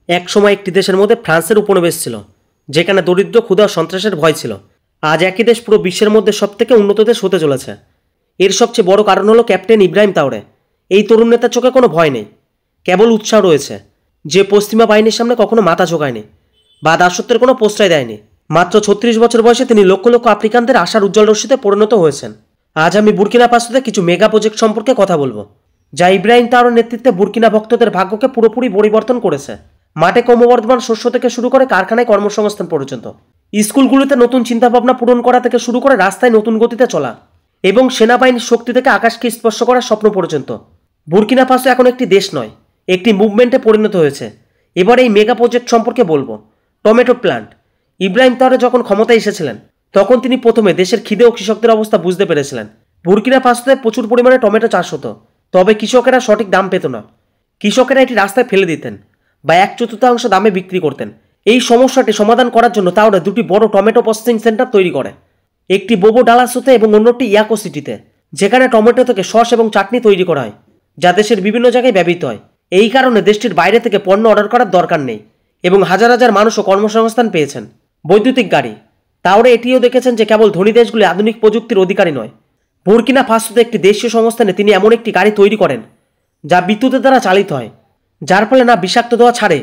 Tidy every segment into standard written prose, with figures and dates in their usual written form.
একসময় একটি দেশের মধ্যে ফ্রান্সের উপনিবেশ ছিল, যেখানে দরিদ্র, ক্ষুধা ও সন্ত্রাসের ভয় ছিল। আজ একই দেশ পুরো বিশ্বের মধ্যে সবথেকে উন্নত দেশ হতে চলেছে। এর সবচেয়ে বড় কারণ হলো ক্যাপ্টেন ইব্রাহিম তাওরে। এই তরুণ নেতার চোখে কোনো ভয় নেই, কেবল উৎসাহ রয়েছে। যে পশ্চিমা বাহিনীর সামনে কখনো মাথা ঝোঁকায়নি বা দাসত্বের কোনো প্রশ্রয় দেয়নি। মাত্র 36 বছর বয়সে তিনি লক্ষ লক্ষ আফ্রিকানদের আশার উজ্জ্বল রশ্মিতে পরিণত হয়েছেন। আজ আমি বুর্কিনা ফাসোতে কিছু মেগা প্রজেক্ট সম্পর্কে কথা বলবো, যা ইব্রাহিম তাওরের নেতৃত্বে বুর্কিনা ভক্তদের ভাগ্যকে পুরোপুরি পরিবর্তন করেছে। মাঠে ক্রমবর্ধমান শস্য থেকে শুরু করে কারখানায় কর্মসংস্থান পর্যন্ত, স্কুলগুলিতে নতুন চিন্তাভাবনা পূরণ করা থেকে শুরু করে রাস্তায় নতুন গতিতে চলা এবং সেনাবাহিনীর শক্তি থেকে আকাশকে স্পর্শ করার স্বপ্ন পর্যন্ত, বুর্কিনা ফাসো এখন একটি দেশ নয়, একটি মুভমেন্টে পরিণত হয়েছে। এবার এই মেগা প্রজেক্ট সম্পর্কে বলবো। Tomato plant. ইব্রাহিম তাওরে যখন ক্ষমতায় এসেছিলেন, তখন তিনি প্রথমে দেশের খিদে ও কৃষকদের অবস্থা বুঝতে পেরেছিলেন। বুর্কিনা ফাসোতে প্রচুর পরিমাণে টমেটো চাষ হতো, তবে কৃষকেরা সঠিক দাম পেত না। কৃষকেরা এটি রাস্তায় ফেলে দিতেন বা 1/4 দামে বিক্রি করতেন। এই সমস্যাটি সমাধান করার জন্য তাওরে দুটি বড় টমেটো প্রসেসিং সেন্টার তৈরি করে, একটি বোবো ডালাসোতে এবং অন্যটি ইয়াকো সিটিতে, যেখানে টমেটো থেকে সস এবং চাটনি তৈরি করা হয়, যা দেশের বিভিন্ন জায়গায় ব্যবহৃত হয়। এই কারণে দেশটির বাইরে থেকে পণ্য অর্ডার করার দরকার নেই এবং হাজার হাজার মানুষও কর্মসংস্থান পেয়েছেন। বৈদ্যুতিক গাড়ি। তাওরে এটিও দেখেছেন যে কেবল ধনী দেশগুলি আধুনিক প্রযুক্তির অধিকারী নয়। বুর্কিনা ফাসোতে একটি দেশীয় সংস্থানে তিনি এমন একটি গাড়ি তৈরি করেন যা বিদ্যুতের দ্বারা চালিত হয়, যার ফলে না বিষাক্ত ধোঁয়া ছাড়ে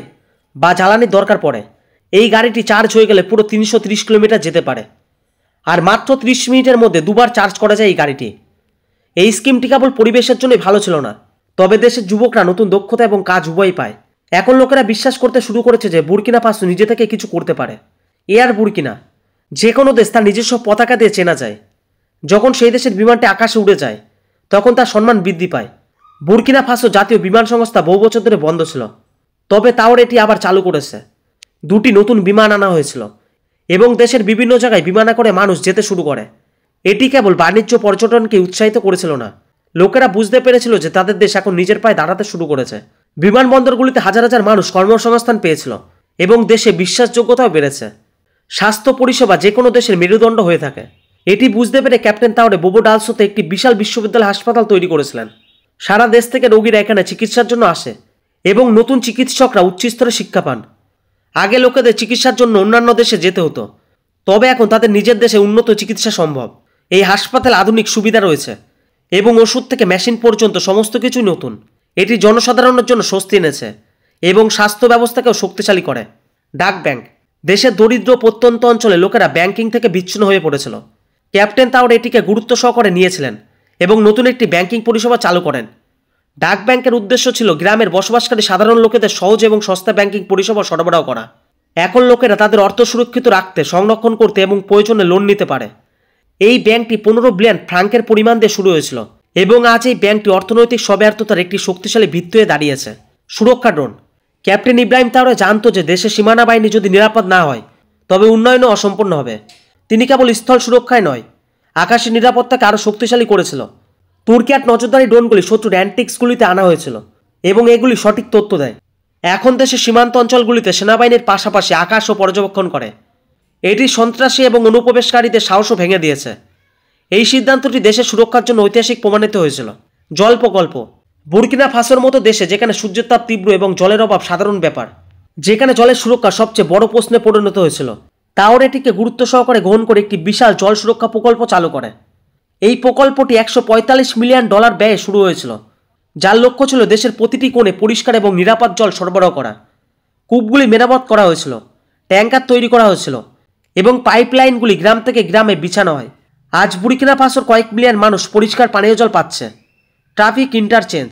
বা জ্বালানির দরকার পড়ে। এই গাড়িটি চার্জ হয়ে গেলে পুরো 330 কিলোমিটার যেতে পারে, আর মাত্র 30 মিনিটের মধ্যে দুবার চার্জ করা যায় এই গাড়িটি। এই স্কিমটি কেবল পরিবেশের জন্যই ভালো ছিল না, তবে দেশের যুবকরা নতুন দক্ষতা এবং কাজ উভয়ই পায়। এখন লোকেরা বিশ্বাস করতে শুরু করেছে যে বুর্কিনা ফাসো নিজে থেকে কিছু করতে পারে। Air Burkina. যে কোনো দেশ তার নিজস্ব পতাকা দিয়ে চেনা যায়। যখন সেই দেশের বিমানটি আকাশে উড়ে যায়, তখন তার সম্মান বৃদ্ধি পায়। বুর্কিনা ফাসো জাতীয় বিমান সংস্থা বহু বছর ধরে বন্ধ ছিল, তবে তাওরে এটি আবার চালু করেছে। দুটি নতুন বিমান আনা হয়েছিল এবং দেশের বিভিন্ন জায়গায় বিমানে করে মানুষ যেতে শুরু করে। এটি কেবল বাণিজ্য পর্যটনকে উৎসাহিত করেছিল না, লোকেরা বুঝতে পেরেছিল যে তাদের দেশ এখন নিজের পায়ে দাঁড়াতে শুরু করেছে। বিমানবন্দরগুলিতে হাজার হাজার মানুষ কর্মসংস্থান পেয়েছিল এবং দেশে বিশ্বাসযোগ্যতাও বেড়েছে। স্বাস্থ্য পরিষেবা যে কোনো দেশের মেরুদণ্ড হয়ে থাকে। এটি বুঝতে পেরে ক্যাপ্টেন তাওরে বোবো ডালসোতে একটি বিশাল বিশ্ববিদ্যালয় হাসপাতাল তৈরি করেছিলেন। সারা দেশ থেকে রোগীরা এখানে চিকিৎসার জন্য আসে এবং নতুন চিকিৎসকরা উচ্চস্তরে শিক্ষা পান। আগে লোকেদের চিকিৎসার জন্য অন্যান্য দেশে যেতে হতো, তবে এখন তাদের নিজের দেশে উন্নত চিকিৎসা সম্ভব। এই হাসপাতালে আধুনিক সুবিধা রয়েছে এবং ওষুধ থেকে মেশিন পর্যন্ত সমস্ত কিছুই নতুন। এটি জনসাধারণের জন্য স্বস্তি এনেছে এবং স্বাস্থ্য ব্যবস্থাকেও শক্তিশালী করে। ডাক ব্যাংক। দেশের দরিদ্র প্রত্যন্ত অঞ্চলে লোকেরা ব্যাংকিং থেকে বিচ্ছিন্ন হয়ে পড়েছিল। ক্যাপ্টেন তাওরে এটিকে গুরুত্ব সহকারে নিয়েছিলেন এবং নতুন একটি ব্যাংকিং পরিষেবা চালু করেন। ডাক ব্যাংকের উদ্দেশ্য ছিল গ্রামের বসবাসকারী সাধারণ লোকেদের সহজ এবং সস্তা ব্যাংকিং পরিষেবা সরবরাহ করা। এখন লোকেরা তাদের অর্থ সুরক্ষিত রাখতে, সংরক্ষণ করতে এবং প্রয়োজনে লোন নিতে পারে। এই ব্যাংকটি 15 বিলিয়ন ফ্রাঙ্কের পরিমাণ দিয়ে শুরু হয়েছিল এবং আজ এই ব্যাংকটি অর্থনৈতিক স্বব্যর্থতার একটি শক্তিশালী ভিত্তি হয়ে দাঁড়িয়েছে। সুরক্ষা ড্রোন। ক্যাপ্টেন ইব্রাহিম তাওরে জানতো যে দেশের সীমানা বাহিনী যদি নিরাপদ না হয়, তবে উন্নয়নও অসম্পূর্ণ হবে। তিনি কেবল স্থল সুরক্ষায় নয়, আকাশের নিরাপত্তাকে আরও শক্তিশালী করেছিল। তুর্কিয়ার নজরদারি ড্রোনগুলি শত্রুর অ্যান্টিক্সগুলিতে আনা হয়েছিল এবং এগুলি সঠিক তথ্য দেয়। এখন দেশের সীমান্ত অঞ্চলগুলিতে সেনাবাহিনীর পাশাপাশি আকাশও পর্যবেক্ষণ করে। এটি সন্ত্রাসী এবং অনুপ্রবেশকারীদের সাহসও ভেঙে দিয়েছে। এই সিদ্ধান্তটি দেশের সুরক্ষার জন্য ঐতিহাসিক প্রমাণিত হয়েছিল। জল প্রকল্প। বুর্কিনা ফাসোর মতো দেশে যেখানে সূর্যের তাপ তীব্র এবং জলের অভাব সাধারণ ব্যাপার, যেখানে জলের সুরক্ষা সবচেয়ে বড় প্রশ্নে পরিণত হয়েছিল, তাওরে এটিকে গুরুত্ব সহকারে গ্রহণ করে একটি বিশাল জল সুরক্ষা প্রকল্প চালু করে। এই প্রকল্পটি $145 মিলিয়ন ব্যয়ে শুরু হয়েছিল, যার লক্ষ্য ছিল দেশের প্রতিটি কোণে পরিষ্কার এবং নিরাপদ জল সরবরাহ করা। কূপগুলি মেরামত করা হয়েছিল, ট্যাঙ্কার তৈরি করা হয়েছিল এবং পাইপলাইনগুলি গ্রাম থেকে গ্রামে বিছানো হয়। আজ বুর্কিনা ফাসোর কয়েক মিলিয়ন মানুষ পরিষ্কার পানীয় জল পাচ্ছে। Traffic interchange.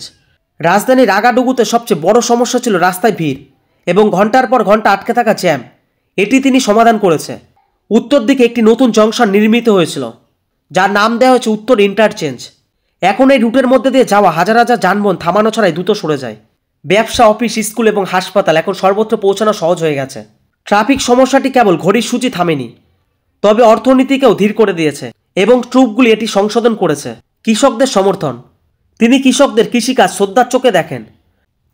রাজধানীর আগাডুগুতে সবচেয়ে বড় সমস্যা ছিল রাস্তায় ভিড় এবং ঘন্টার পর ঘন্টা আটকে থাকা জ্যাম। এটি তিনি সমাধান করেছে। উত্তর দিকে একটি নতুন জংশন নির্মিত হয়েছিল, যার নাম দেওয়া হয়েছে উত্তর ইন্টারচেঞ্জ। এখন এই রুটের মধ্যে দিয়ে যাওয়া হাজার হাজার যানবাহন থামানো ছাড়াই দ্রুত সরে যায়। ব্যবসা, অফিস, স্কুল এবং হাসপাতাল এখন সর্বত্র পৌঁছানো সহজ হয়ে গেছে। ট্রাফিক সমস্যাটি কেবল ঘড়ির সূচি থামেনি, তবে অর্থনীতিকেও ধীর করে দিয়েছে এবং ট্রুপগুলি এটি সংশোধন করেছে। কৃষকদের সমর্থন। তিনি কৃষকদের কৃষিকাজ শ্রদ্ধার চোখে দেখেন।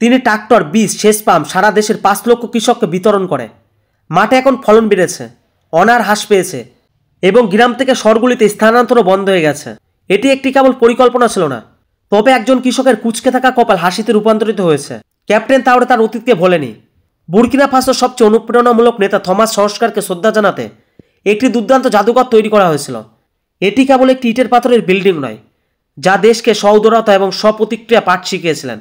তিনি ট্রাক্টর, বীজ, সেচ পাম্প সারা দেশের 5 লক্ষ কৃষককে বিতরণ করে। মাঠে এখন ফলন বেড়েছে, অনার হ্রাস পেয়েছে এবং গ্রাম থেকে শহরগুলিতে স্থানান্তরও বন্ধ হয়ে গেছে। এটি একটি কেবল পরিকল্পনা ছিল না, তবে একজন কৃষকের কুঁচকে থাকা কপাল হাসিতে রূপান্তরিত হয়েছে। ক্যাপ্টেন তাওরে তার অতীতকে ভোলেনি। বুর্কিনা ফাসোর সবচেয়ে অনুপ্রেরণামূলক নেতা থমাস সংস্কারকে শ্রদ্ধা জানাতে একটি দুর্দান্ত জাদুঘর তৈরি করা হয়েছিল। এটি কেবল একটি ইটের পাথরের বিল্ডিং নয়, যা দেশকে সউদারতা এবং স্বপ্রতিক্রিয়া পাঠ শিখিয়েছিলেন।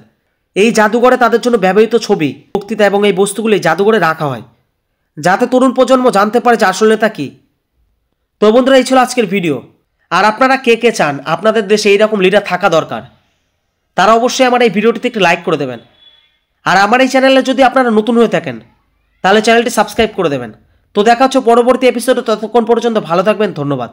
এই জাদুঘরে তাদের জন্য ব্যবহৃত ছবি, বক্তৃতা এবং এই বস্তুগুলি জাদুঘরে রাখা হয়, যাতে তরুণ প্রজন্ম জানতে পারে যে আসল নেতা কী। তো বন্ধুরা, এই ছিল আজকের ভিডিও। আর আপনারা কে কে চান আপনাদের দেশে এইরকম লিডার থাকা দরকার, তারা অবশ্যই আমার এই ভিডিওটিতে একটি লাইক করে দেবেন। আর আমার এই চ্যানেলে যদি আপনারা নতুন হয়ে থাকেন তাহলে চ্যানেলটি সাবস্ক্রাইব করে দেবেন। তো দেখা হচ্ছে পরবর্তী এপিসোডে। ততক্ষণ পর্যন্ত ভালো থাকবেন। ধন্যবাদ।